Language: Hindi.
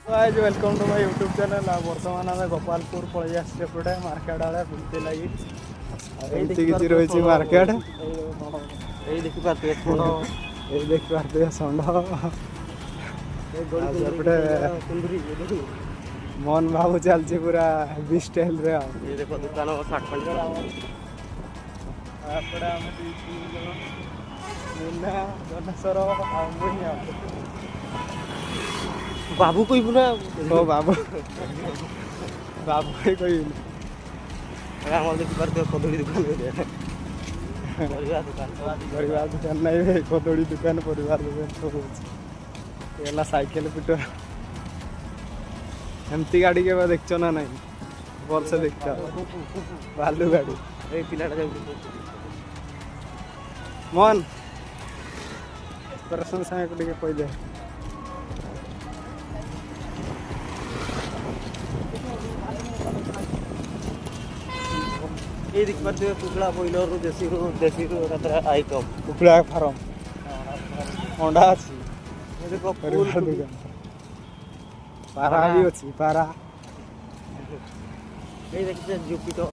Guys welcome to my YouTube channel. बर्तमान आम गोपालपुर पलि आसपटे मार्केट आड़े बुलते लगी किसी रही मार्केट देखिए षंढ मन बाबू चलती पूरा हेवी स्टाइल रे दुकान मुन्ना गणेश्वर बाबू कोई बोला ओ बाबू बाबू कोई देखिए कदली दुकान परिवार दुकान नहीं भाई कदड़ी दुकान परिवार दुकान सब होगा साइकेल पिट एमती गाड़ी के देख ना नहीं भल से देख भालू गाड़ी पिलाटा मन एक्सप्रेशन सागे कह दे ये देख पारे कुकड़ा बॉयलर देशी आइटम कुकड़ा फार्म अंडा अच्छी देखो पारा भी अच्छी पारा ये देखिए जुपिटर